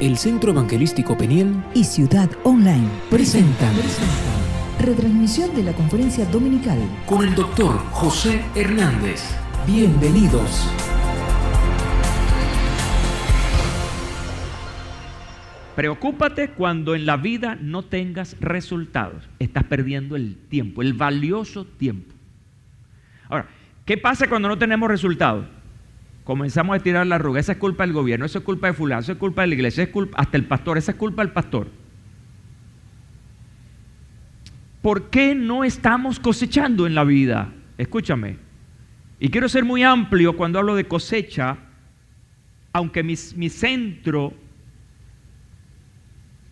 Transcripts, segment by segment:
El Centro Evangelístico Peniel y Ciudad Online presentan retransmisión de la conferencia dominical con el Dr. José Hernández. Bienvenidos. Preocúpate cuando en la vida no tengas resultados. Estás perdiendo el tiempo, el valioso tiempo. Ahora, ¿qué pasa cuando no tenemos resultados? Comenzamos a estirar la arruga. Esa es culpa del gobierno, eso es culpa de fulano, eso es culpa de la iglesia, es culpa, hasta el pastor, esa es culpa del pastor. ¿Por qué no estamos cosechando en la vida? Escúchame. Y quiero ser muy amplio cuando hablo de cosecha, aunque mi centro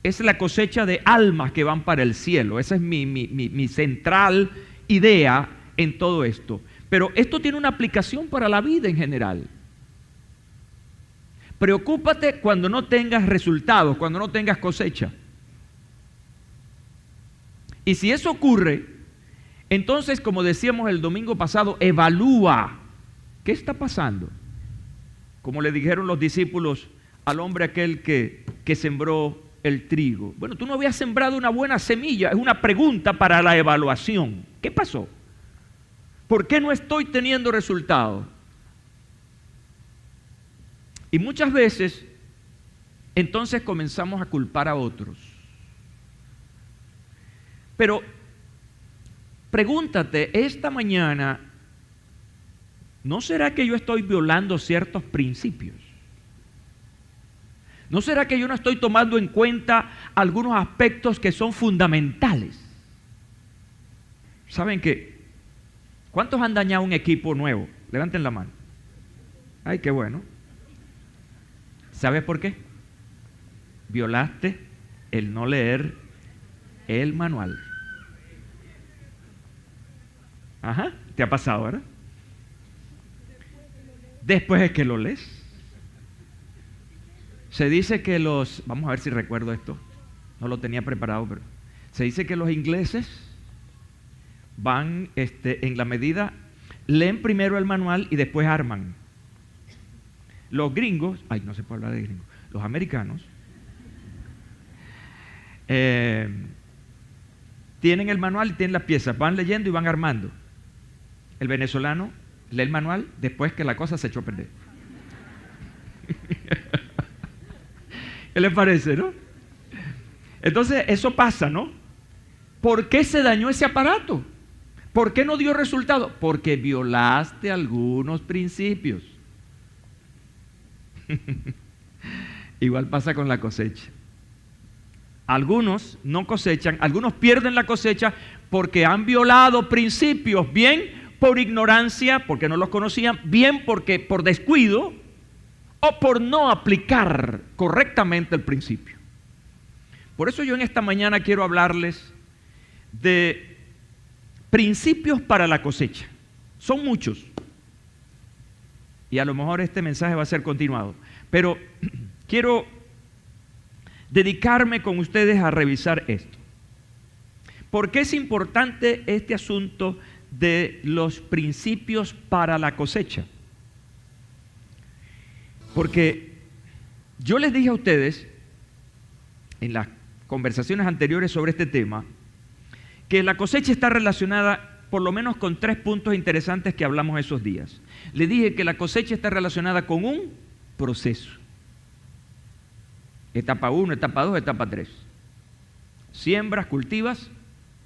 es la cosecha de almas que van para el cielo. Esa es mi central idea en todo esto. Pero esto tiene una aplicación para la vida en general. Preocúpate cuando no tengas resultados, cuando no tengas cosecha. Y si eso ocurre, entonces, como decíamos el domingo pasado, evalúa qué está pasando. Como le dijeron los discípulos al hombre aquel que sembró el trigo. Bueno, tú no habías sembrado una buena semilla. Es una pregunta para la evaluación. ¿Qué pasó? ¿Por qué no estoy teniendo resultados? Y muchas veces, entonces comenzamos a culpar a otros. Pero pregúntate, esta mañana, ¿no será que yo estoy violando ciertos principios? ¿No será que yo no estoy tomando en cuenta algunos aspectos que son fundamentales? ¿Saben qué? ¿Cuántos han dañado un equipo nuevo? Levanten la mano. Ay, qué bueno. ¿Sabes por qué? Violaste el no leer el manual. Ajá, te ha pasado, ¿verdad? Después es que lo lees. Se dice que vamos a ver si recuerdo esto, no lo tenía preparado, pero se dice que los ingleses van en la medida, leen primero el manual y después arman. Los gringos, no se puede hablar de gringos, los americanos, tienen el manual y tienen las piezas, van leyendo y van armando. El venezolano lee el manual después que la cosa se echó a perder. ¿Qué les parece, no? Entonces, eso pasa, ¿no? ¿Por qué se dañó ese aparato? ¿Por qué no dio resultado? Porque violaste algunos principios. Igual pasa con la cosecha. Algunos no cosechan, algunos pierden la cosecha porque han violado principios, bien por ignorancia, porque no los conocían, bien porque por descuido o por no aplicar correctamente el principio. Por eso yo en esta mañana quiero hablarles de principios para la cosecha. Son muchos. Y a lo mejor este mensaje va a ser continuado. Pero quiero dedicarme con ustedes a revisar esto. ¿Por qué es importante este asunto de los principios para la cosecha? Porque yo les dije a ustedes en las conversaciones anteriores sobre este tema que la cosecha está relacionada por lo menos con 3 puntos interesantes que hablamos esos días. Les dije que la cosecha está relacionada con un proceso. Etapa 1, etapa 2, etapa 3. Siembras, cultivas,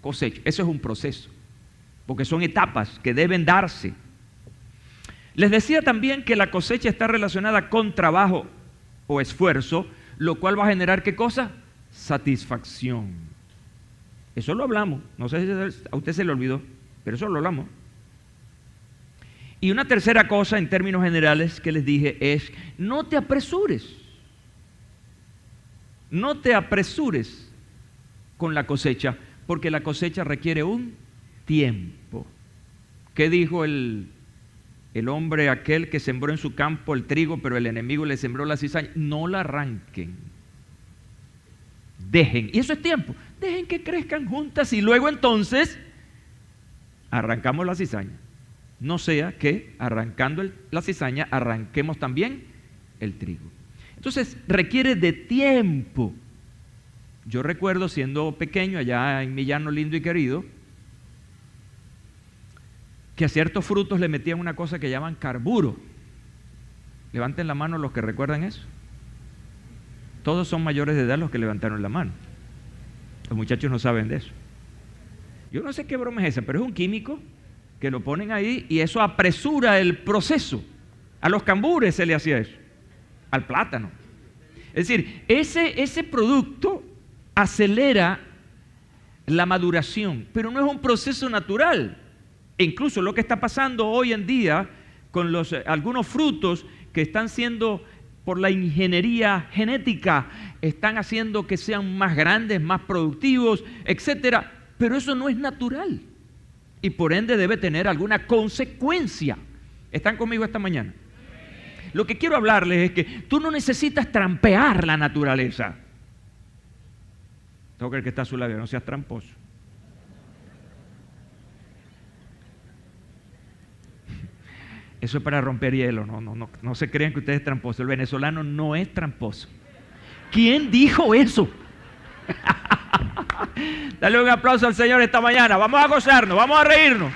cosecha. Eso es un proceso, porque son etapas que deben darse. Les decía también que la cosecha está relacionada con trabajo o esfuerzo, lo cual va a generar ¿qué cosa? Satisfacción. Eso lo hablamos, no sé si a usted se le olvidó, pero eso lo hablamos. Y una tercera cosa en términos generales que les dije es, no te apresures. No te apresures con la cosecha, porque la cosecha requiere un tiempo. ¿Qué dijo el hombre aquel que sembró en su campo el trigo, pero el enemigo le sembró la cizaña? No la arranquen. Dejen, y eso es tiempo, dejen que crezcan juntas y luego entonces arrancamos la cizaña. No sea que arrancando la cizaña arranquemos también el trigo. Entonces requiere de tiempo. Yo recuerdo siendo pequeño allá en mi llano lindo y querido, que a ciertos frutos le metían una cosa que llaman carburo. Levanten la mano los que recuerdan eso. Todos son mayores de edad los que levantaron la mano. Los muchachos no saben de eso. Yo no sé qué broma es esa, pero es un químico que lo ponen ahí y eso apresura el proceso. A los cambures se le hacía eso, al plátano. Es decir, ese producto acelera la maduración, pero no es un proceso natural. E incluso lo que está pasando hoy en día con algunos frutos que están siendo por la ingeniería genética, están haciendo que sean más grandes, más productivos, etcétera, pero eso no es natural y por ende debe tener alguna consecuencia. ¿Están conmigo esta mañana? Lo que quiero hablarles es que tú no necesitas trampear la naturaleza. Tengo que el que está a su lado, no seas tramposo. Eso es para romper hielo, no se crean que usted es tramposo. El venezolano no es tramposo. ¿Quién dijo eso? Dale un aplauso al Señor esta mañana. Vamos a gozarnos, vamos a reírnos.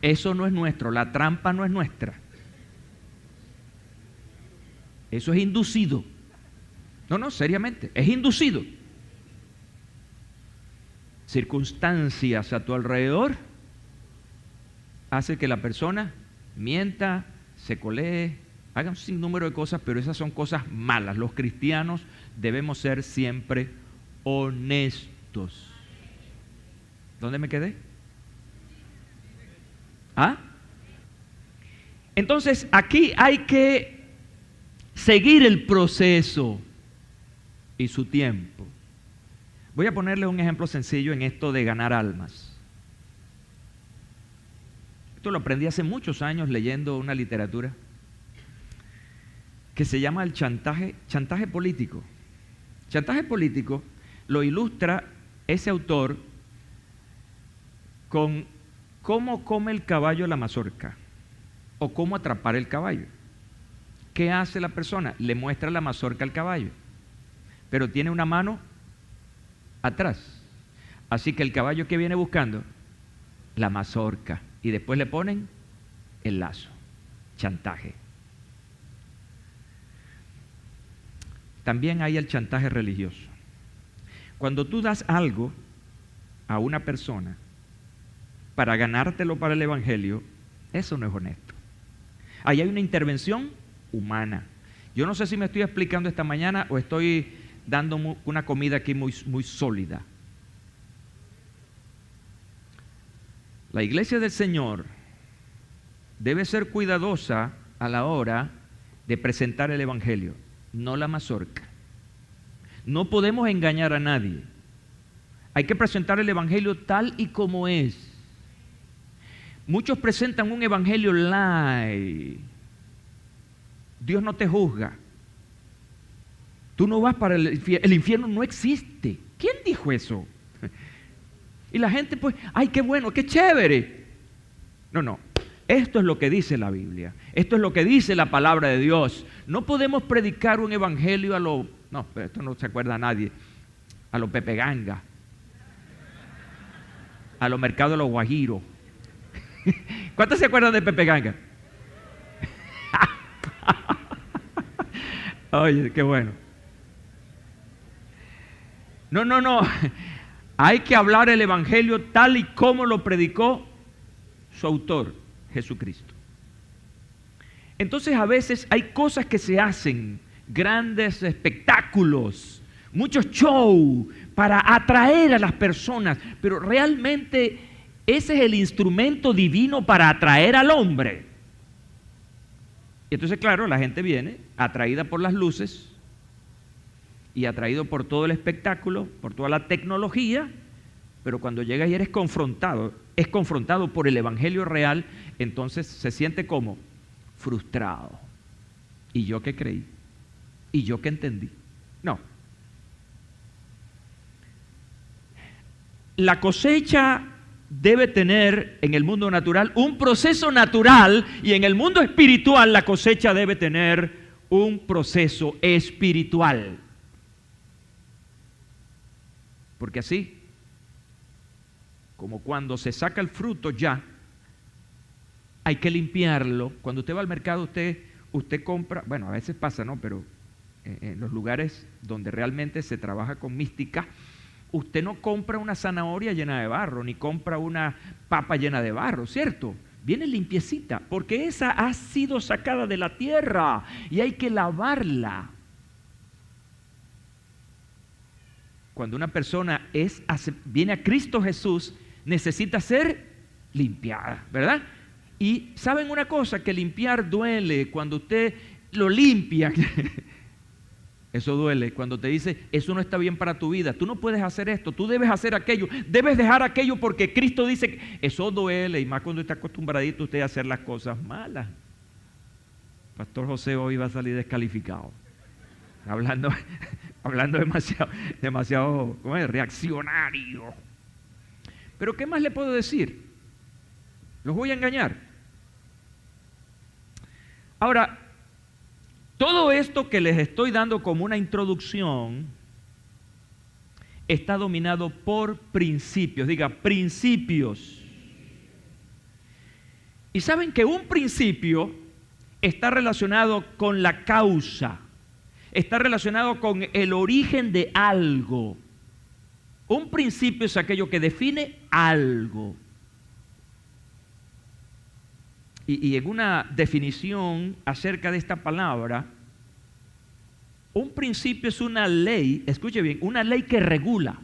Eso no es nuestro, la trampa no es nuestra. Eso es inducido. No, seriamente, es inducido. Circunstancias a tu alrededor hace que la persona mienta, se colee, haga un sinnúmero de cosas, pero esas son cosas malas. Los cristianos debemos ser siempre honestos. ¿Dónde me quedé? ¿Ah? Entonces aquí hay que seguir el proceso y su tiempo. Voy a ponerle un ejemplo sencillo en esto de ganar almas. Esto lo aprendí hace muchos años leyendo una literatura que se llama el chantaje político. Chantaje político lo ilustra ese autor con cómo come el caballo la mazorca o cómo atrapar el caballo. ¿Qué hace la persona? Le muestra la mazorca al caballo, pero tiene una mano atrás. Así que el caballo que viene buscando, la mazorca, y después le ponen el lazo. Chantaje. También hay el chantaje religioso. Cuando tú das algo a una persona para ganártelo para el evangelio, eso no es honesto. Ahí hay una intervención humana. Yo no sé si me estoy explicando esta mañana o estoy dando una comida aquí muy sólida. La iglesia del Señor debe ser cuidadosa a la hora de presentar el evangelio, no la mazorca. No podemos engañar a nadie. Hay que presentar el evangelio tal y como es. Muchos presentan un evangelio light. Dios no te juzga. Tú no vas para el infierno. El infierno no existe. ¿Quién dijo eso? Y la gente pues, ay, qué bueno, qué chévere. No. Esto es lo que dice la Biblia. Esto es lo que dice la palabra de Dios. No podemos predicar un evangelio a lo... No, pero esto no se acuerda a nadie. A lo Pepe Ganga. A los mercados de los Guajiros. ¿Cuántos se acuerdan de Pepe Ganga? Oye, qué bueno. No. Hay que hablar el evangelio tal y como lo predicó su autor, Jesucristo. Entonces a veces hay cosas que se hacen, grandes espectáculos, muchos show para atraer a las personas, pero realmente ese es el instrumento divino para atraer al hombre. Y entonces, claro, la gente viene atraída por las luces y atraído por todo el espectáculo, por toda la tecnología, pero cuando llega y es confrontado por el evangelio real, entonces se siente como frustrado. ¿Y yo qué creí? ¿Y yo qué entendí? No. La cosecha debe tener en el mundo natural un proceso natural y en el mundo espiritual la cosecha debe tener un proceso espiritual. Porque así, como cuando se saca el fruto ya, hay que limpiarlo. Cuando usted va al mercado, usted compra, bueno, a veces pasa, ¿no? Pero en los lugares donde realmente se trabaja con mística, usted no compra una zanahoria llena de barro, ni compra una papa llena de barro, ¿cierto? Viene limpiecita, porque esa ha sido sacada de la tierra y hay que lavarla. Cuando una persona viene a Cristo Jesús, necesita ser limpiada, ¿verdad? Y ¿saben una cosa? Que limpiar duele. Cuando usted lo limpia, eso duele. Cuando te dice, eso no está bien para tu vida, tú no puedes hacer esto, tú debes hacer aquello, debes dejar aquello porque Cristo dice que eso duele. Y más cuando está acostumbradito usted a hacer las cosas malas. Pastor José hoy va a salir descalificado. Hablando demasiado ¿cómo es? Reaccionario. Pero ¿qué más le puedo decir? ¿Los voy a engañar? Ahora, todo esto que les estoy dando como una introducción está dominado por principios. Diga, principios. Y saben que un principio está relacionado con la causa, está relacionado con el origen de algo. Un principio es aquello que define algo. Y en una definición acerca de esta palabra, un principio es una ley, escuche bien, una ley que regula.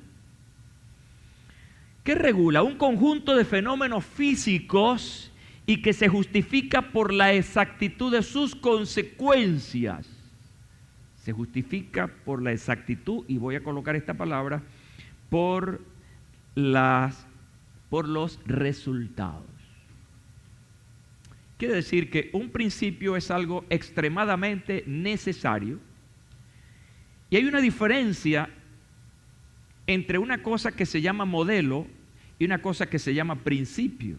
¿Qué regula? Un conjunto de fenómenos físicos y que se justifica por la exactitud de sus consecuencias. Se justifica por la exactitud, y voy a colocar esta palabra, por los resultados. Quiere decir que un principio es algo extremadamente necesario y hay una diferencia entre una cosa que se llama modelo y una cosa que se llama principio.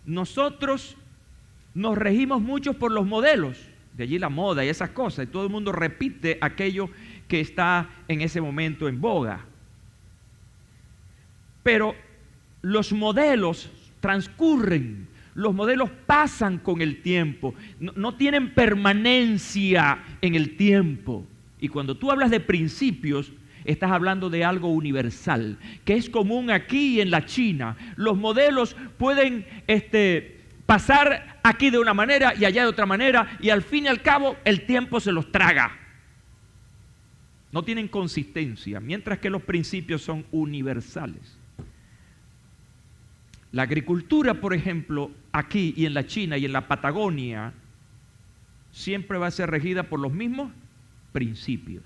Nosotros nos regimos mucho por los modelos, de allí la moda y esas cosas, y todo el mundo repite aquello que está en ese momento en boga. Pero los modelos transcurren. Los modelos pasan con el tiempo, no tienen permanencia en el tiempo. Y cuando tú hablas de principios, estás hablando de algo universal, que es común aquí y en la China. Los modelos pueden pasar aquí de una manera y allá de otra manera, y al fin y al cabo el tiempo se los traga. No tienen consistencia, mientras que los principios son universales. La agricultura, por ejemplo, aquí y en la China y en la Patagonia, siempre va a ser regida por los mismos principios.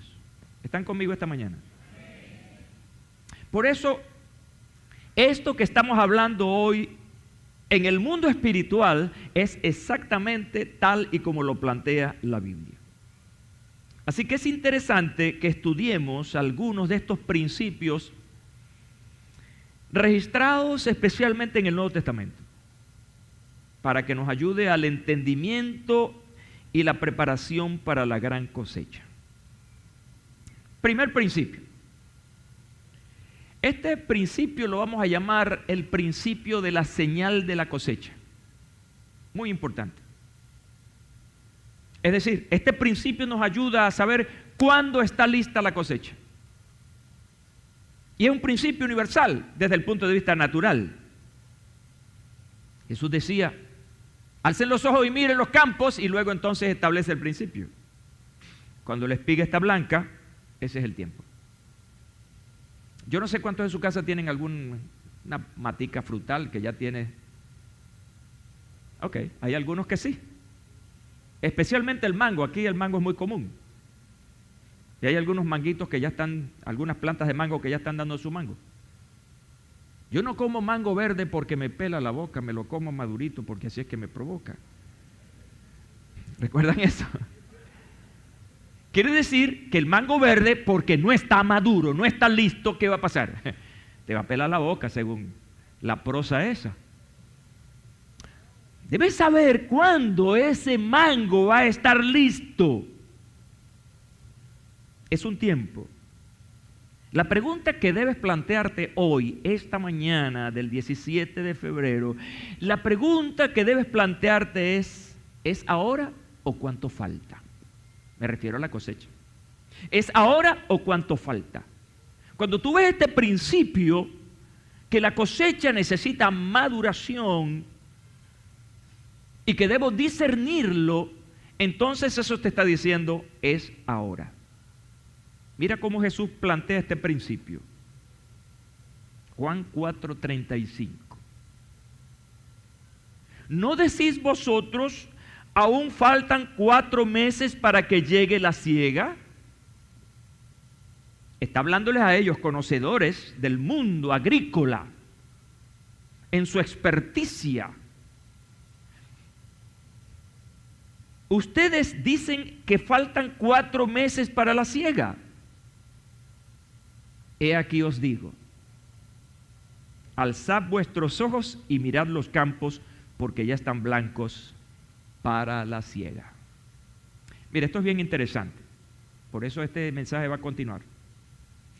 ¿Están conmigo esta mañana? Por eso, esto que estamos hablando hoy en el mundo espiritual es exactamente tal y como lo plantea la Biblia. Así que es interesante que estudiemos algunos de estos principios registrados especialmente en el Nuevo Testamento, para que nos ayude al entendimiento y la preparación para la gran cosecha. Primer principio. Este principio lo vamos a llamar el principio de la señal de la cosecha. Muy importante. Es decir, este principio nos ayuda a saber cuándo está lista la cosecha. Y es un principio universal desde el punto de vista natural. Jesús decía, alcen los ojos y miren los campos, y luego entonces establece el principio. Cuando la espiga está blanca, ese es el tiempo. Yo no sé cuántos de su casa tienen alguna matica frutal que ya tiene. Ok, hay algunos que sí. Especialmente el mango, aquí el mango es muy común. Y hay algunos manguitos que ya están, algunas plantas de mango que ya están dando su mango. Yo no como mango verde porque me pela la boca, me lo como madurito porque así es que me provoca. ¿Recuerdan eso? Quiere decir que el mango verde, porque no está maduro, no está listo, ¿qué va a pasar? Te va a pelar la boca según la prosa esa. Debes saber cuándo ese mango va a estar listo. Es un tiempo. La pregunta que debes plantearte hoy, esta mañana del 17 de febrero, la pregunta que debes plantearte ¿es ahora o cuánto falta? Me refiero a la cosecha. ¿Es ahora o cuánto falta? Cuando tú ves este principio, que la cosecha necesita maduración y que debo discernirlo, entonces eso te está diciendo, es ahora. Mira cómo Jesús plantea este principio. Juan 4:35. ¿No decís vosotros, aún faltan 4 meses para que llegue la siega? Está hablándoles a ellos, conocedores del mundo agrícola, en su experticia. Ustedes dicen que faltan 4 meses para la siega. He aquí os digo, alzad vuestros ojos y mirad los campos, porque ya están blancos para la siega. Mira, esto es bien interesante. Por eso este mensaje va a continuar.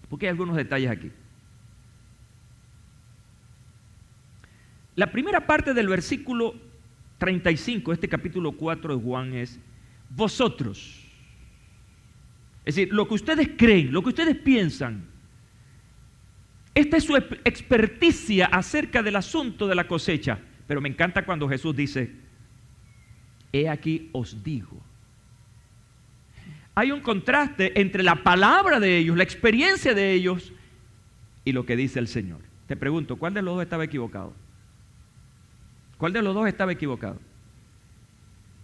Porque hay algunos detalles aquí. La primera parte del versículo 35, este capítulo 4 de Juan es, vosotros. Es decir, lo que ustedes creen, lo que ustedes piensan. Esta es su experticia acerca del asunto de la cosecha. Pero me encanta cuando Jesús dice, he aquí os digo. Hay un contraste entre la palabra de ellos, la experiencia de ellos y lo que dice el Señor. Te pregunto, ¿cuál de los dos estaba equivocado? ¿Cuál de los dos estaba equivocado?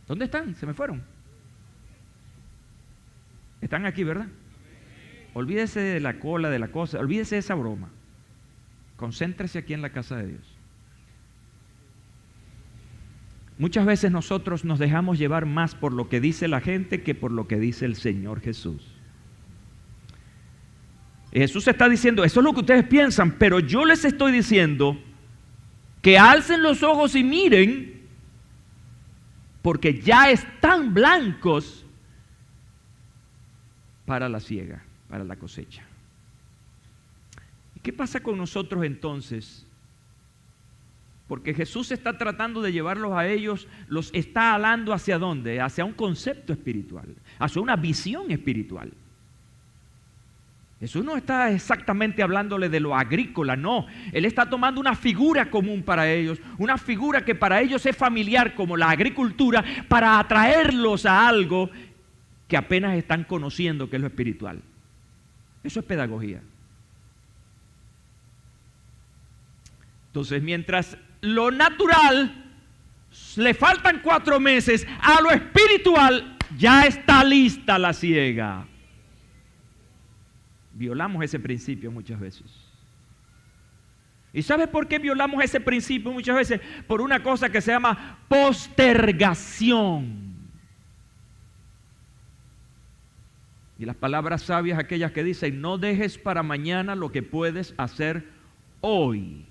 ¿Dónde están? Se me fueron. Están aquí, ¿verdad? Olvídese de la cola, de la cosa, olvídese de esa broma. Concéntrese aquí en la casa de Dios. Muchas veces nosotros nos dejamos llevar más por lo que dice la gente que por lo que dice el Señor Jesús. Y Jesús está diciendo, eso es lo que ustedes piensan, pero yo les estoy diciendo que alcen los ojos y miren, porque ya están blancos para la siega, para la cosecha. ¿Y qué pasa con nosotros entonces? Porque Jesús está tratando de llevarlos a ellos, los está alando ¿hacia dónde? Hacia un concepto espiritual, hacia una visión espiritual. Jesús no está exactamente hablándole de lo agrícola, no. Él está tomando una figura común para ellos, una figura que para ellos es familiar como la agricultura, para atraerlos a algo que apenas están conociendo, que es lo espiritual. Eso es pedagogía. Entonces, mientras lo natural le faltan 4 meses, a lo espiritual ya está lista la siega. Violamos ese principio muchas veces. ¿Y sabes por qué violamos ese principio muchas veces? Por una cosa que se llama postergación. Y las palabras sabias, aquellas que dicen, no dejes para mañana lo que puedes hacer hoy.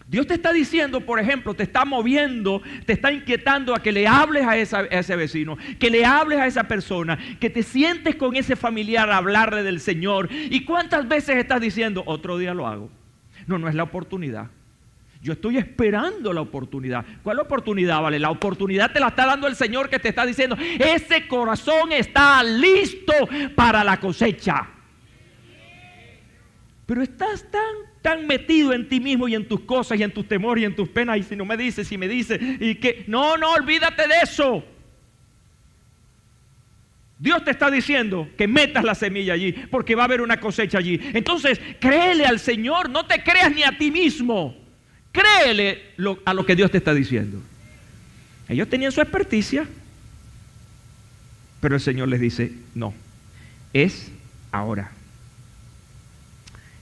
Dios te está diciendo, por ejemplo, te está moviendo, te está inquietando a que le hables a ese vecino, que le hables a esa persona, que te sientes con ese familiar a hablarle del Señor. ¿Y cuántas veces estás diciendo, otro día lo hago? No, no es la oportunidad. Yo estoy esperando la oportunidad. ¿Cuál oportunidad, vale? La oportunidad te la está dando el Señor, que te está diciendo, ese corazón está listo para la cosecha. Pero estás tan metido en ti mismo y en tus cosas y en tus temores y en tus penas, y si no me dices, si me dices, y que no, olvídate de eso. Dios te está diciendo que metas la semilla allí, porque va a haber una cosecha allí. Entonces, créele al Señor, no te creas ni a ti mismo. Créele a lo que Dios te está diciendo. Ellos tenían su experticia, pero el Señor les dice, no, es ahora.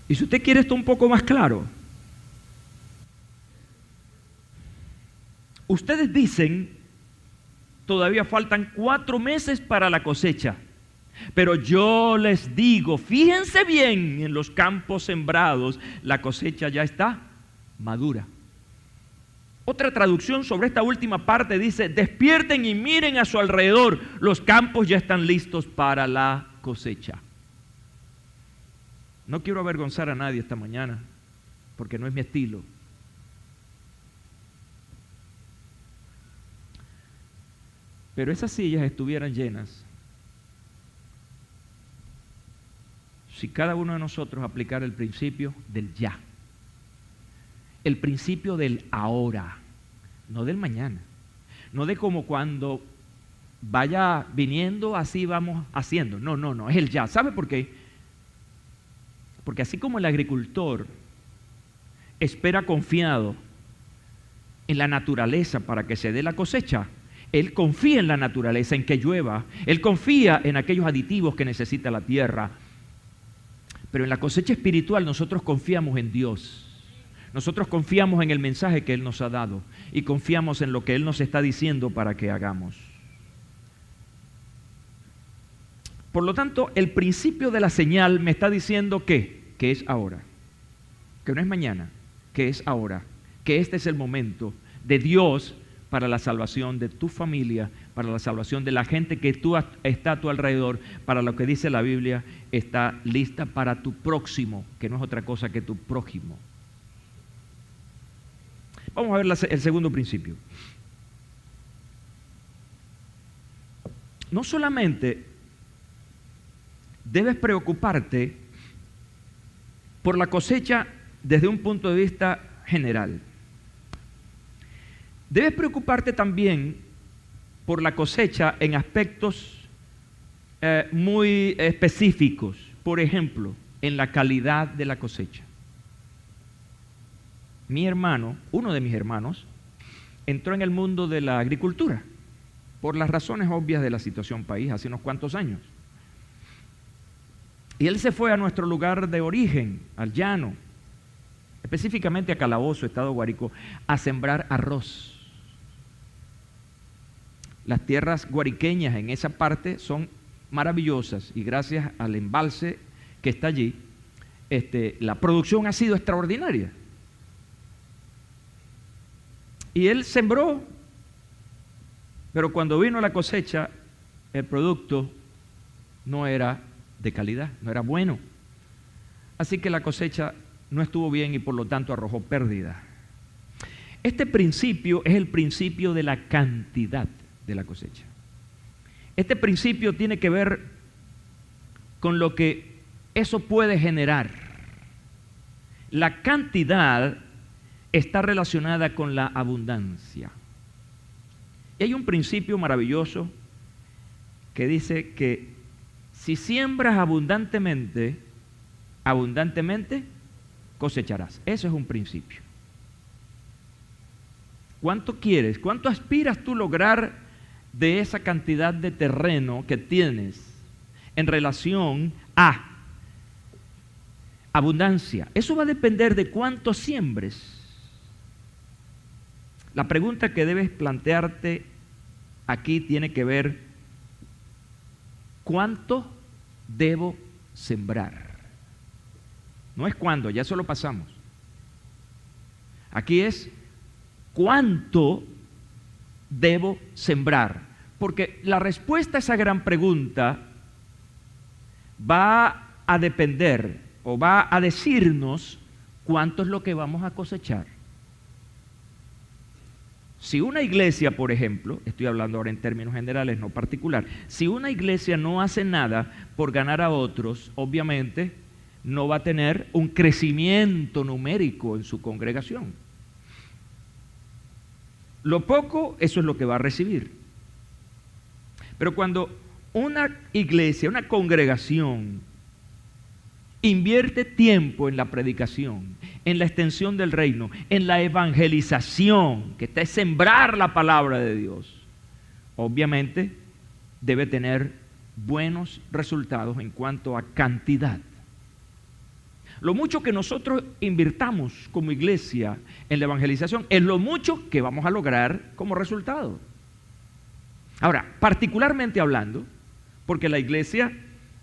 Y si usted quiere esto un poco más claro, ustedes dicen, todavía faltan 4 meses para la cosecha, pero yo les digo, fíjense bien, en los campos sembrados, la cosecha ya está madura. Otra traducción sobre esta última parte dice, despierten y miren a su alrededor, los campos ya están listos para la cosecha. No quiero avergonzar a nadie esta mañana, porque no es mi estilo. Pero esas sillas estuvieran llenas si cada uno de nosotros aplicara el principio del ya, el principio del ahora, no del mañana, no de como cuando vaya viniendo así vamos haciendo, no, es el ya. ¿Sabe por qué? Porque así como el agricultor espera confiado en la naturaleza para que se dé la cosecha, él confía en la naturaleza, en que llueva, él confía en aquellos aditivos que necesita la tierra. Pero en la cosecha espiritual nosotros confiamos en Dios. Nosotros confiamos en el mensaje que Él nos ha dado y confiamos en lo que Él nos está diciendo para que hagamos. Por lo tanto, el principio de la señal me está diciendo que es ahora, que no es mañana, que es ahora, que este es el momento de Dios para la salvación de tu familia, para la salvación de la gente que está a tu alrededor, para lo que dice la Biblia, está lista para tu próximo, que no es otra cosa que tu prójimo. Vamos a ver el segundo principio. No solamente debes preocuparte por la cosecha desde un punto de vista general. Debes preocuparte también por la cosecha en aspectos muy específicos. Por ejemplo, en la calidad de la cosecha. Mi hermano, uno de mis hermanos, entró en el mundo de la agricultura por las razones obvias de la situación país hace unos cuantos años. Y él se fue a nuestro lugar de origen, al llano, específicamente a Calabozo, estado Guárico, a sembrar arroz. Las tierras guariqueñas en esa parte son maravillosas y gracias al embalse que está allí, la producción ha sido extraordinaria. Y él sembró, pero cuando vino la cosecha, el producto no era de calidad, no era bueno. Así que la cosecha no estuvo bien y por lo tanto arrojó pérdida. Este principio es el principio de la cantidad de la cosecha. Este principio tiene que ver con lo que eso puede generar. La cantidad está relacionada con la abundancia. Y hay un principio maravilloso que dice que si siembras abundantemente, abundantemente cosecharás. Eso es un principio. ¿Cuánto quieres? ¿Cuánto aspiras tú lograr de esa cantidad de terreno que tienes en relación a abundancia? Eso va a depender de cuánto siembres. La pregunta que debes plantearte aquí tiene que ver: ¿cuánto debo sembrar? No es cuándo, ya eso lo pasamos. Aquí es ¿cuánto debo sembrar? Porque la respuesta a esa gran pregunta va a depender o va a decirnos cuánto es lo que vamos a cosechar. Si una iglesia, por ejemplo, estoy hablando ahora en términos generales, no particular, si una iglesia no hace nada por ganar a otros, obviamente no va a tener un crecimiento numérico en su congregación. Lo poco, eso es lo que va a recibir. Pero cuando una iglesia, una congregación, invierte tiempo en la predicación, en la extensión del reino, en la evangelización, que es sembrar la palabra de Dios, obviamente debe tener buenos resultados en cuanto a cantidad. Lo mucho que nosotros invirtamos como iglesia en la evangelización es lo mucho que vamos a lograr como resultado. Ahora, particularmente hablando, porque la iglesia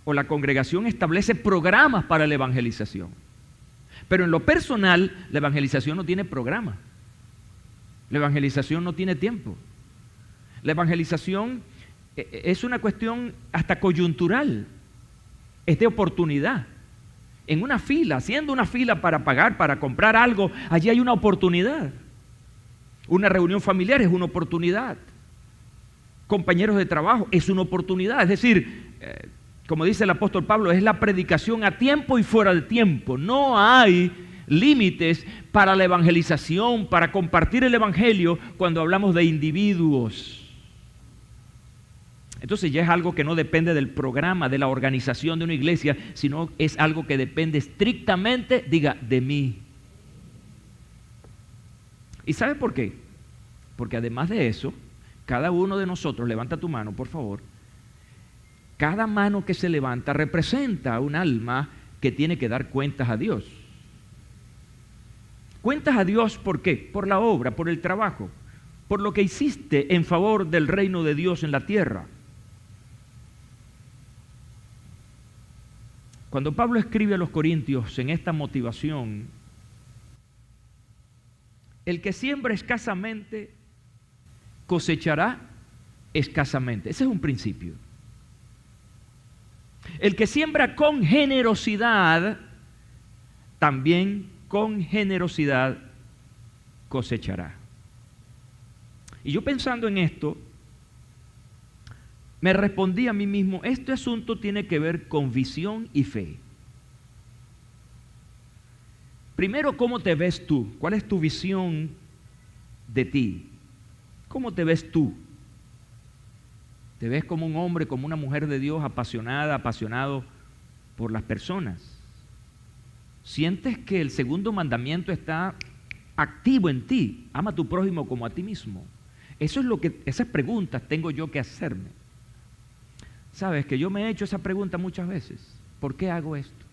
o la congregación establece programas para la evangelización. Pero en lo personal, la evangelización no tiene programa. La evangelización no tiene tiempo. La evangelización es una cuestión hasta coyuntural. Es de oportunidad. En una fila, haciendo una fila para pagar, para comprar algo, allí hay una oportunidad. Una reunión familiar es una oportunidad. Compañeros de trabajo es una oportunidad. Es decir, como dice el apóstol Pablo, es la predicación a tiempo y fuera de tiempo. No hay límites para la evangelización, para compartir el evangelio cuando hablamos de individuos. Entonces ya es algo que no depende del programa, de la organización de una iglesia, sino es algo que depende estrictamente, diga, de mí. ¿Y sabe por qué? Porque además de eso, cada uno de nosotros, levanta tu mano, por favor, cada mano que se levanta representa un alma que tiene que dar cuentas a Dios. Cuentas a Dios, ¿por qué? Por la obra, por el trabajo, por lo que hiciste en favor del reino de Dios en la tierra. Cuando Pablo escribe a los Corintios en esta motivación, el que siembra escasamente, cosechará escasamente. Ese es un principio. El que siembra con generosidad, también con generosidad cosechará. Y yo pensando en esto, me respondí a mí mismo, este asunto tiene que ver con visión y fe. Primero, ¿cómo te ves tú? ¿Cuál es tu visión de ti? ¿Cómo te ves tú? ¿Te ves como un hombre, como una mujer de Dios apasionada, apasionado por las personas? ¿Sientes que el segundo mandamiento está activo en ti? Ama a tu prójimo como a ti mismo. Esas preguntas tengo yo que hacerme. Sabes que yo me he hecho esa pregunta muchas veces. ¿Por qué hago esto?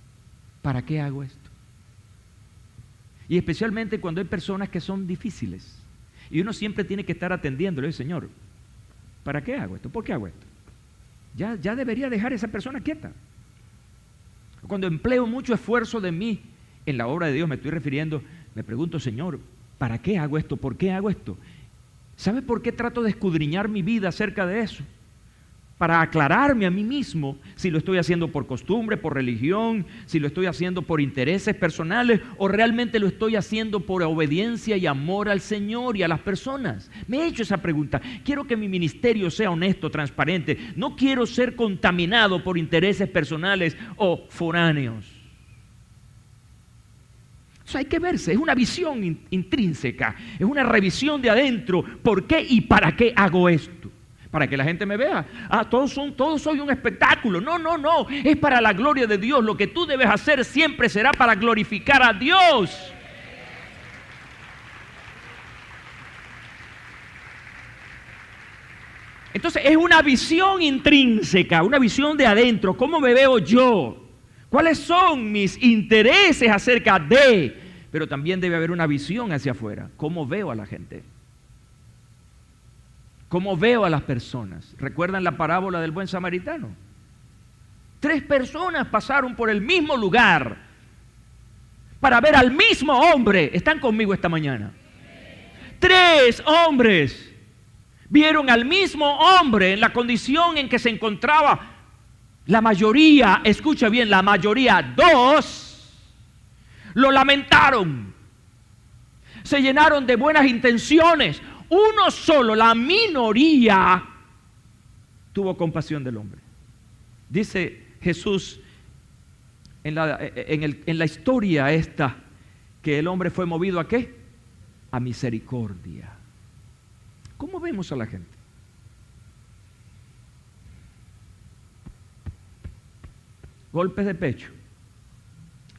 ¿Para qué hago esto? Y especialmente cuando hay personas que son difíciles. Y uno siempre tiene que estar atendiéndole, Señor, ¿para qué hago esto? ¿Por qué hago esto? Ya debería dejar a esa persona quieta. Cuando empleo mucho esfuerzo de mí en la obra de Dios, me estoy refiriendo, me pregunto, Señor, ¿para qué hago esto? ¿Por qué hago esto? ¿Sabe por qué trato de escudriñar mi vida acerca de eso? Para aclararme a mí mismo si lo estoy haciendo por costumbre, por religión, si lo estoy haciendo por intereses personales o realmente lo estoy haciendo por obediencia y amor al Señor y a las personas. Me he hecho esa pregunta. Quiero que mi ministerio sea honesto, transparente. No quiero ser contaminado por intereses personales o foráneos. O sea, hay que verse, es una visión intrínseca, es una revisión de adentro. ¿Por qué y para qué hago esto? Para que la gente me vea. Todos soy un espectáculo. No, es para la gloria de Dios. Lo que tú debes hacer siempre será para glorificar a Dios. Entonces es una visión intrínseca, una visión de adentro. ¿Cómo me veo yo? ¿Cuáles son mis intereses acerca de? Pero también debe haber una visión hacia afuera. ¿Cómo veo a la gente? ¿Cómo veo a las personas? ¿Recuerdan la parábola del buen samaritano? 3 personas pasaron por el mismo lugar para ver al mismo hombre. ¿Están conmigo esta mañana? 3 hombres vieron al mismo hombre en la condición en que se encontraba. La mayoría, escucha bien, la mayoría, 2, lo lamentaron. Se llenaron de buenas intenciones. Uno solo, la minoría, tuvo compasión del hombre. Dice Jesús en la historia esta, que el hombre fue movido ¿a qué? A misericordia. ¿Cómo vemos a la gente? Golpes de pecho.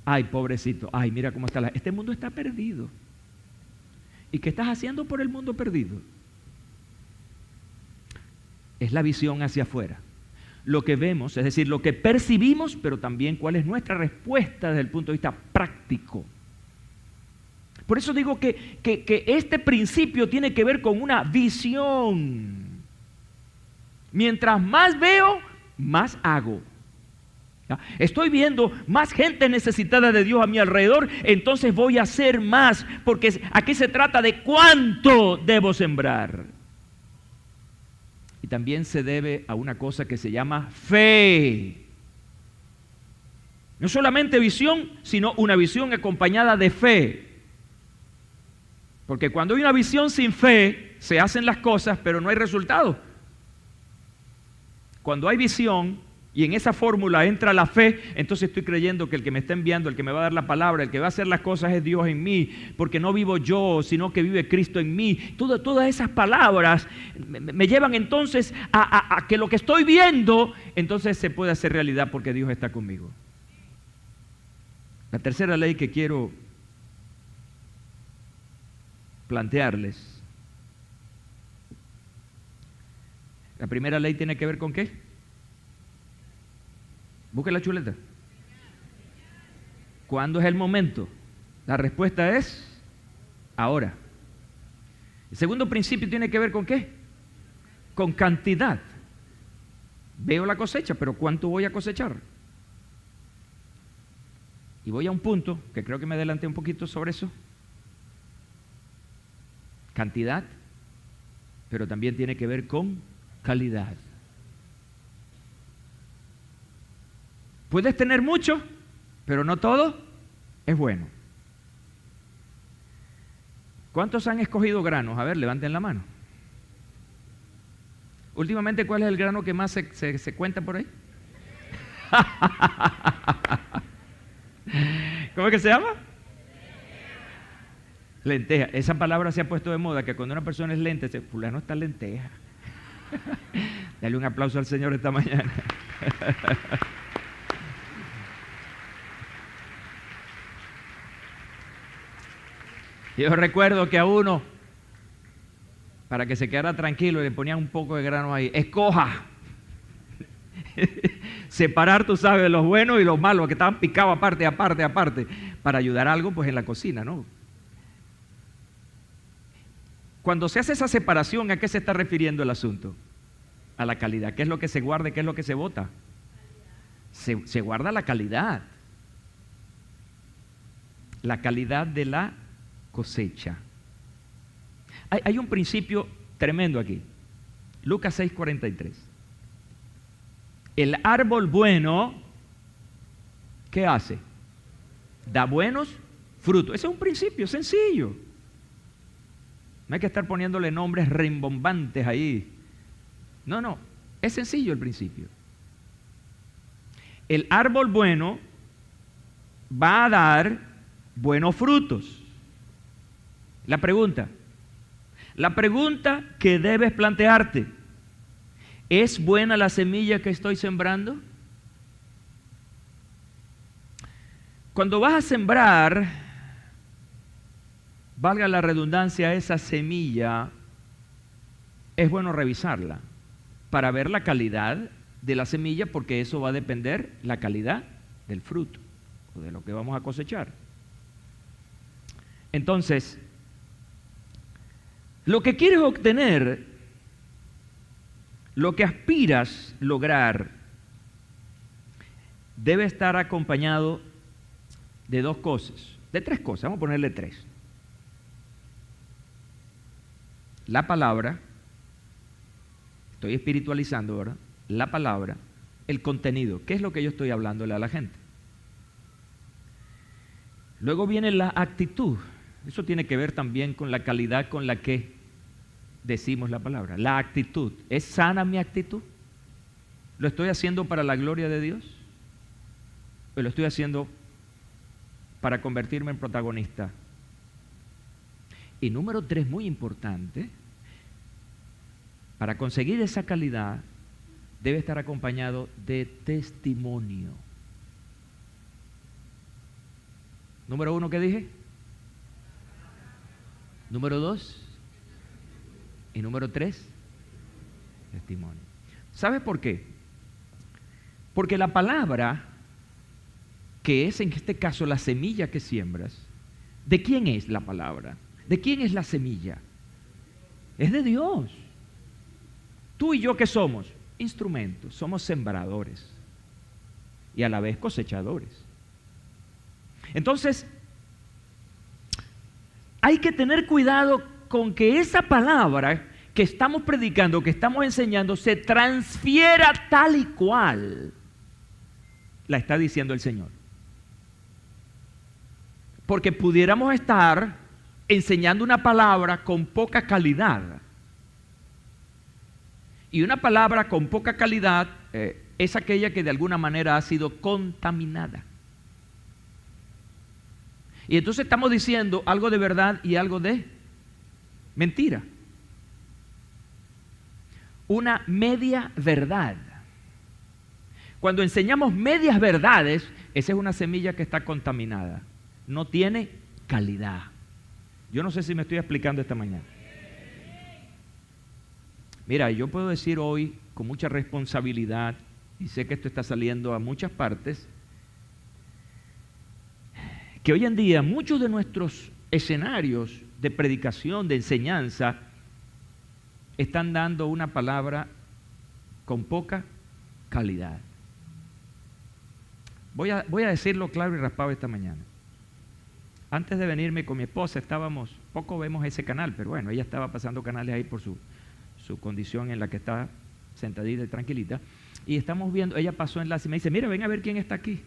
Ay, pobrecito. Ay, mira cómo está este mundo está perdido. ¿Y qué estás haciendo por el mundo perdido? Es la visión hacia afuera. Lo que vemos, es decir, lo que percibimos, pero también cuál es nuestra respuesta desde el punto de vista práctico. Por eso digo que este principio tiene que ver con una visión. Mientras más veo, más hago. ¿Ya? Estoy viendo más gente necesitada de Dios a mi alrededor, entonces voy a hacer más, porque aquí se trata de cuánto debo sembrar. Y también se debe a una cosa que se llama fe. No solamente visión, sino una visión acompañada de fe. Porque cuando hay una visión sin fe, se hacen las cosas, pero no hay resultado. Cuando hay visión y en esa fórmula entra la fe, entonces estoy creyendo que el que me está enviando, el que me va a dar la palabra, el que va a hacer las cosas es Dios en mí, porque no vivo yo, sino que vive Cristo en mí. Todas esas palabras me llevan entonces a que lo que estoy viendo, entonces se puede hacer realidad porque Dios está conmigo. La tercera ley que quiero plantearles. La primera ley tiene que ver con ¿qué? Busque la chuleta. ¿Cuándo es el momento? La respuesta es ahora. El segundo principio tiene que ver con ¿qué? Con cantidad. Veo la cosecha, pero ¿cuánto voy a cosechar? Y voy a un punto, que creo que me adelanté un poquito sobre eso. Cantidad, pero también tiene que ver con calidad. Puedes tener mucho, pero no todo es bueno. ¿Cuántos han escogido granos? A ver, levanten la mano. Últimamente, ¿cuál es el grano que más se cuenta por ahí? ¿Cómo es que se llama? Lenteja. Esa palabra se ha puesto de moda, que cuando una persona es lenta, dice, fulano está lenteja. Dale un aplauso al Señor esta mañana. Yo recuerdo que a uno, para que se quedara tranquilo, le ponían un poco de grano ahí. Escoja. Separar, tú sabes, los buenos y los malos, que estaban picados aparte, para ayudar a algo pues en la cocina, ¿no? Cuando se hace esa separación, ¿a qué se está refiriendo el asunto? A la calidad. ¿Qué es lo que se guarda y qué es lo que se bota? Se guarda la calidad. La calidad de la cosecha. Hay un principio tremendo aquí. Lucas 6:43. El árbol bueno, ¿qué hace? Da buenos frutos. Ese es un principio sencillo. No hay que estar poniéndole nombres rimbombantes ahí. No, es sencillo el principio. El árbol bueno va a dar buenos frutos. La pregunta que debes plantearte, ¿es buena la semilla que estoy sembrando? Cuando vas a sembrar, valga la redundancia, esa semilla, es bueno revisarla para ver la calidad de la semilla, porque eso va a depender la calidad del fruto o de lo que vamos a cosechar. Entonces, lo que quieres obtener, lo que aspiras lograr, debe estar acompañado de dos cosas, de tres cosas, vamos a ponerle tres. La palabra, estoy espiritualizando, ¿verdad? La palabra, el contenido, ¿qué es lo que yo estoy hablándole a la gente? Luego viene la actitud, eso tiene que ver también con la calidad con la que decimos la palabra. La actitud, ¿es sana mi actitud? ¿Lo estoy haciendo para la gloria de Dios? ¿O lo estoy haciendo para convertirme en protagonista? Y número tres, muy importante, para conseguir esa calidad debe estar acompañado de testimonio. Número uno, ¿qué dije? Número dos. Y número tres, testimonio. ¿Sabes por qué? Porque la palabra, que es en este caso la semilla que siembras, ¿de quién es la palabra? ¿De quién es la semilla? Es de Dios. Tú y yo, ¿qué somos? Instrumentos, somos sembradores. y a la vez cosechadores. Entonces, hay que tener cuidado con que esa palabra que estamos predicando, que estamos enseñando, se transfiera tal y cual la está diciendo el Señor. Porque pudiéramos estar enseñando una palabra con poca calidad. Y una palabra con poca calidad es aquella que de alguna manera ha sido contaminada. Y entonces estamos diciendo algo de verdad y algo de mentira. Una media verdad. Cuando enseñamos medias verdades, esa es una semilla que está contaminada. No tiene calidad. Yo no sé si me estoy explicando esta mañana. Mira, yo puedo decir hoy con mucha responsabilidad, y sé que esto está saliendo a muchas partes, que hoy en día muchos de nuestros escenarios de predicación, de enseñanza, están dando una palabra con poca calidad. Voy a decirlo claro y raspado esta mañana. Antes de venirme con mi esposa poco vemos ese canal, pero bueno, ella estaba pasando canales ahí por su condición en la que está sentadita y tranquilita, y estamos viendo, ella pasó enlace y me dice, mira, ven a ver quién está aquí.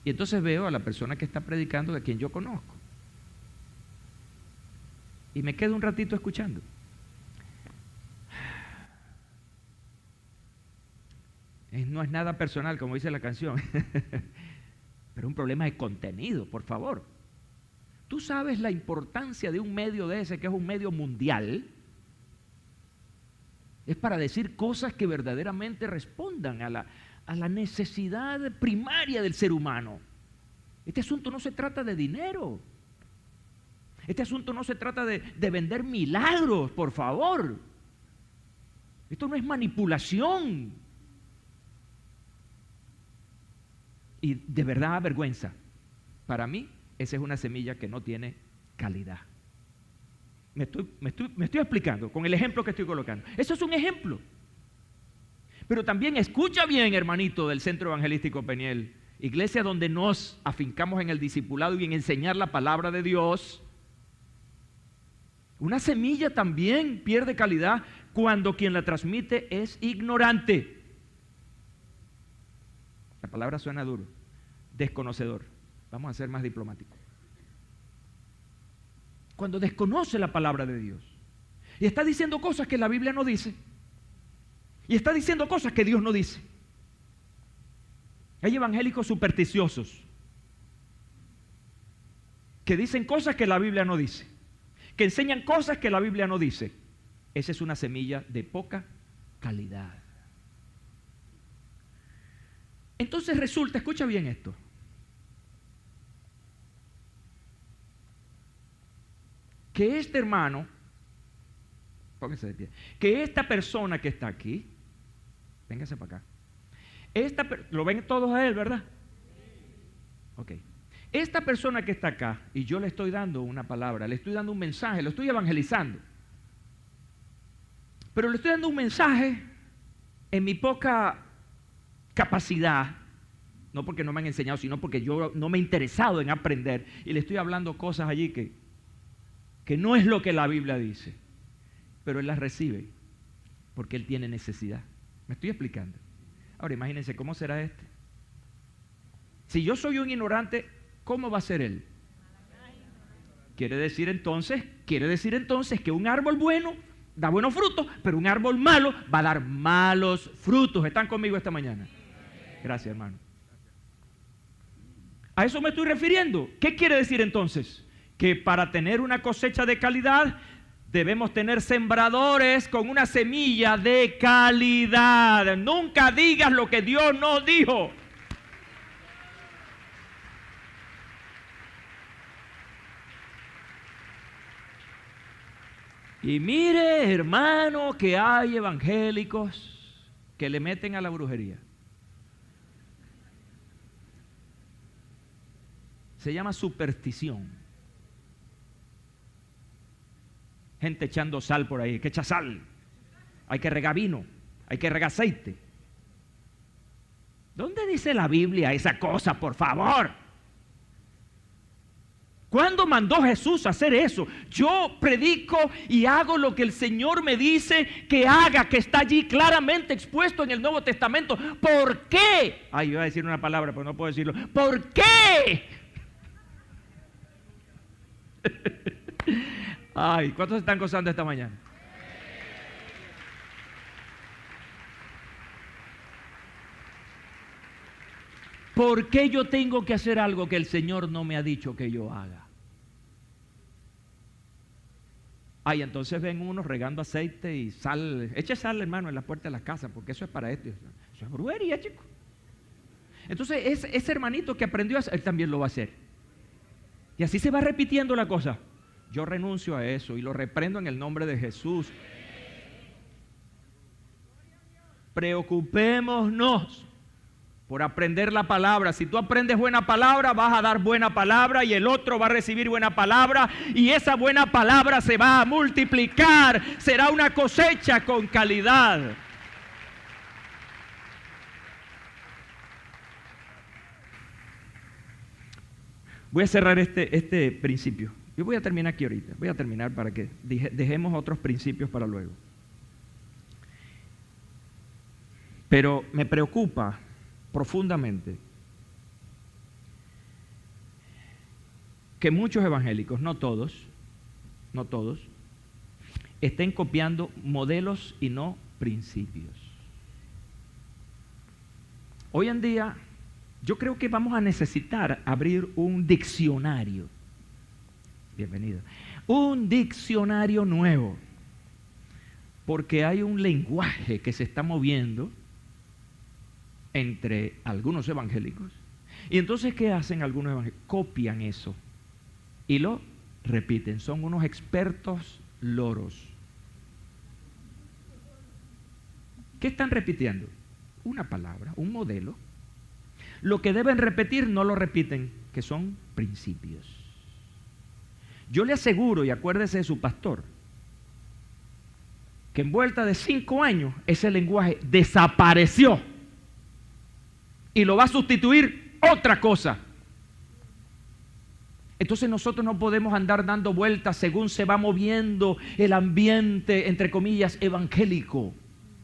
Y entonces veo a la persona que está predicando de quien yo conozco. Y me quedo un ratito escuchando. No es nada personal, como dice la canción, pero un problema de contenido, por favor. Tú sabes la importancia de un medio de ese, que es un medio mundial. Es para decir cosas que verdaderamente respondan a la necesidad primaria del ser humano. Este asunto no se trata de dinero. Este asunto no se trata de vender milagros, por favor. Esto no es manipulación. Y de verdad avergüenza. Para mí, esa es una semilla que no tiene calidad. Me estoy explicando con el ejemplo que estoy colocando. Eso es un ejemplo. Pero también escucha bien, hermanito del Centro Evangelístico Peniel, iglesia donde nos afincamos en el discipulado y en enseñar la palabra de Dios. Una semilla también pierde calidad cuando quien la transmite es ignorante. La palabra suena duro. Desconocedor. Vamos a ser más diplomáticos. Cuando desconoce la palabra de Dios y está diciendo cosas que la Biblia no dice y está diciendo cosas que Dios no dice. Hay evangélicos supersticiosos que dicen cosas que la Biblia no dice, que enseñan cosas que la Biblia no dice. Esa es una semilla de poca calidad. Entonces resulta, escucha bien esto, que este hermano, póngase de pie, que esta persona que está aquí, véngase para acá, lo ven todos a él, ¿verdad? Ok. Esta persona que está acá, y yo le estoy dando una palabra, le estoy dando un mensaje, lo estoy evangelizando, pero le estoy dando un mensaje en mi poca capacidad, no porque no me han enseñado, sino porque yo no me he interesado en aprender, y le estoy hablando cosas allí que no es lo que la Biblia dice, pero él las recibe porque él tiene necesidad. ¿Me estoy explicando? Ahora imagínense cómo será este. Si yo soy un ignorante, ¿cómo va a ser él? Quiere decir entonces que un árbol bueno da buenos frutos, pero un árbol malo va a dar malos frutos. ¿Están conmigo esta mañana? Gracias, hermano. A eso me estoy refiriendo. ¿Qué quiere decir entonces? Que para tener una cosecha de calidad debemos tener sembradores con una semilla de calidad. Nunca digas lo que Dios no dijo. Y mire, hermano, que hay evangélicos que le meten a la brujería. Se llama superstición. Gente echando sal por ahí, hay que echar sal, hay que regar vino, hay que regar aceite. ¿Dónde dice la Biblia esa cosa, por favor? ¿Cuándo mandó Jesús a hacer eso? Yo predico y hago lo que el Señor me dice que haga, que está allí claramente expuesto en el Nuevo Testamento. ¿Por qué? Ay, yo iba a decir una palabra, pero no puedo decirlo. ¿Por qué? Ay, ¿cuántos están gozando esta mañana? ¿Por qué yo tengo que hacer algo que el Señor no me ha dicho que yo haga? Ay, entonces ven unos regando aceite y sal. Eche sal, hermano, en la puerta de las casas, porque eso es para esto. Eso es brujería, chico. Entonces, ese hermanito que aprendió a hacer, él también lo va a hacer. Y así se va repitiendo la cosa. Yo renuncio a eso y lo reprendo en el nombre de Jesús. Preocupémonos por aprender la palabra. Si tú aprendes buena palabra, vas a dar buena palabra y el otro va a recibir buena palabra y esa buena palabra se va a multiplicar. Será una cosecha con calidad. Voy a cerrar este principio. Yo voy a terminar aquí ahorita. Voy a terminar para que dejemos otros principios para luego. Pero me preocupa profundamente que muchos evangélicos, no todos, estén copiando modelos y no principios. Hoy en día, yo creo que vamos a necesitar abrir un diccionario. Bienvenido. Un diccionario nuevo. Porque hay un lenguaje que se está moviendo entre algunos evangélicos. Y entonces, ¿qué hacen algunos evangélicos? Copian eso y lo repiten. Son unos expertos loros. ¿Qué están repitiendo? Una palabra, un modelo. Lo que deben repetir no lo repiten, que son principios. Yo le aseguro, y acuérdese de su pastor, que en vuelta de 5 años ese lenguaje desapareció y lo va a sustituir otra cosa. Entonces nosotros no podemos andar dando vueltas según se va moviendo el ambiente, entre comillas, evangélico.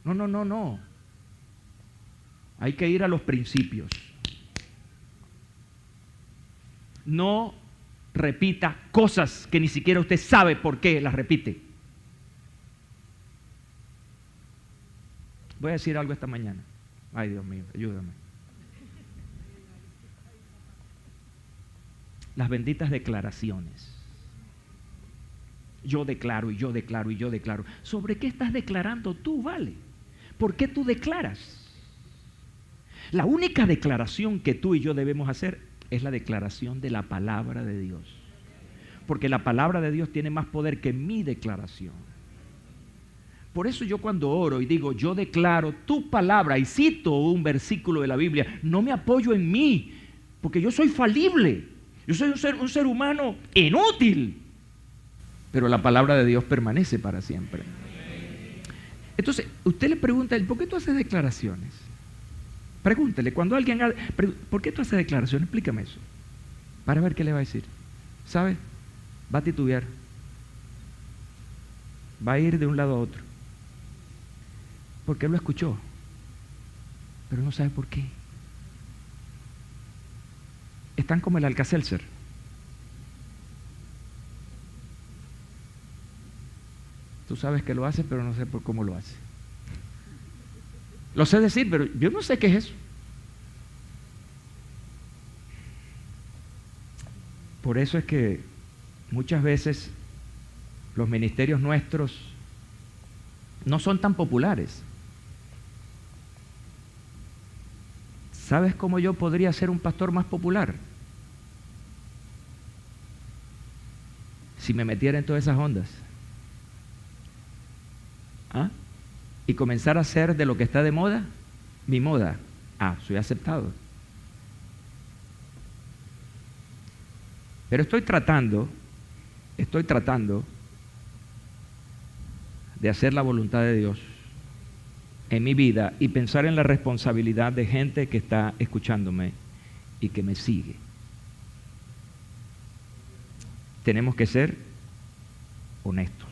No. Hay que ir a los principios. No repita cosas que ni siquiera usted sabe por qué las repite. Voy a decir algo esta mañana. Ay, Dios mío, ayúdame. Las benditas declaraciones. Yo declaro y yo declaro y yo declaro. ¿Sobre qué estás declarando tú, vale? ¿Por qué tú declaras? La única declaración que tú y yo debemos hacer es la declaración de la palabra de Dios. Porque la palabra de Dios tiene más poder que mi declaración. Por eso yo cuando oro y digo, yo declaro tu palabra y cito un versículo de la Biblia, no me apoyo en mí, porque yo soy falible. Yo soy un ser humano inútil. Pero la palabra de Dios permanece para siempre. Entonces, usted le pregunta, ¿por qué tú haces declaraciones? Pregúntele, cuando alguien haga, ¿por qué tú haces declaraciones? Explícame eso. Para ver qué le va a decir. ¿Sabe? Va a titubear. Va a ir de un lado a otro. Porque él lo escuchó. Pero no sabe por qué. Están como el Alka-Seltzer. Tú sabes que lo hace, pero no sé por cómo lo hace. Lo sé decir, pero yo no sé qué es eso. Por eso es que muchas veces los ministerios nuestros no son tan populares. ¿Sabes cómo yo podría ser un pastor más popular? Si me metiera en todas esas ondas. ¿Ah? Y comenzar a hacer de lo que está de moda, mi moda. Soy aceptado. Pero estoy tratando de hacer la voluntad de Dios. en mi vida y pensar en la responsabilidad de gente que está escuchándome y que me sigue. Tenemos que ser honestos.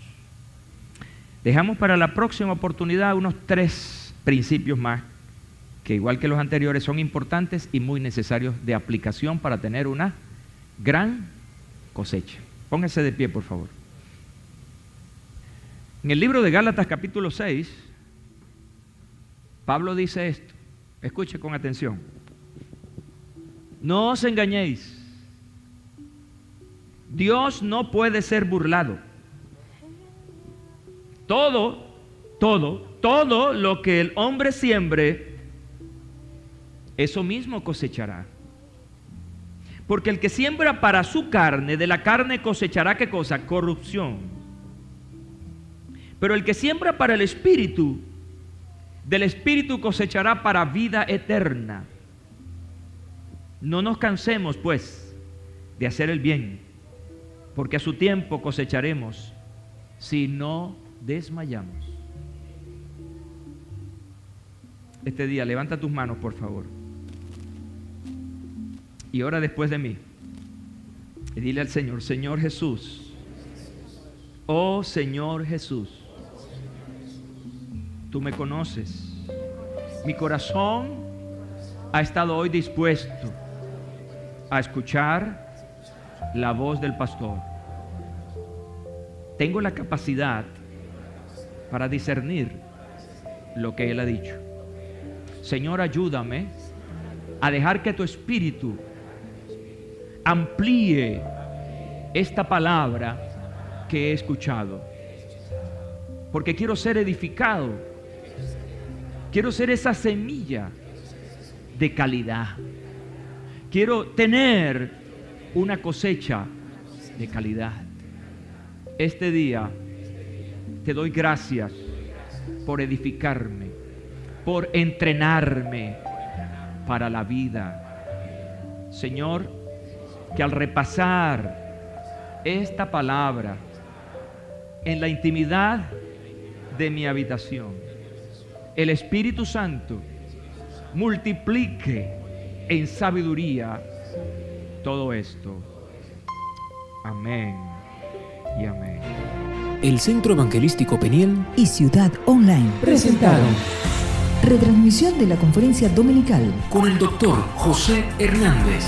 Dejamos para la próxima oportunidad unos 3 principios más que, igual que los anteriores, son importantes y muy necesarios de aplicación para tener una gran cosecha. Póngase de pie, por favor. En el libro de Gálatas capítulo 6, Pablo dice esto. Escuche con atención. No os engañéis. Dios no puede ser burlado. Todo lo que el hombre siembre, eso mismo cosechará. Porque el que siembra para su carne, de la carne cosechará ¿qué cosa? Corrupción. Pero el que siembra para el Espíritu, del Espíritu cosechará para vida eterna. No nos cansemos, pues, de hacer el bien, porque a su tiempo cosecharemos si no desmayamos. Este día, levanta tus manos, por favor. Y ora después de mí. Y dile al Señor, Señor Jesús, oh Señor Jesús, tú me conoces. Mi corazón ha estado hoy dispuesto a escuchar la voz del pastor. Tengo la capacidad para discernir lo que Él ha dicho. Señor, ayúdame a dejar que tu Espíritu amplíe esta palabra que he escuchado, porque quiero ser edificado, quiero ser esa semilla de calidad, quiero tener una cosecha de calidad. Este día te doy gracias por edificarme, por entrenarme para la vida. Señor, que al repasar esta palabra en la intimidad de mi habitación, el Espíritu Santo multiplique en sabiduría todo esto. Amén y amén. El Centro Evangelístico Peniel y Ciudad Online presentaron retransmisión de la conferencia dominical con el Dr. José Hernández.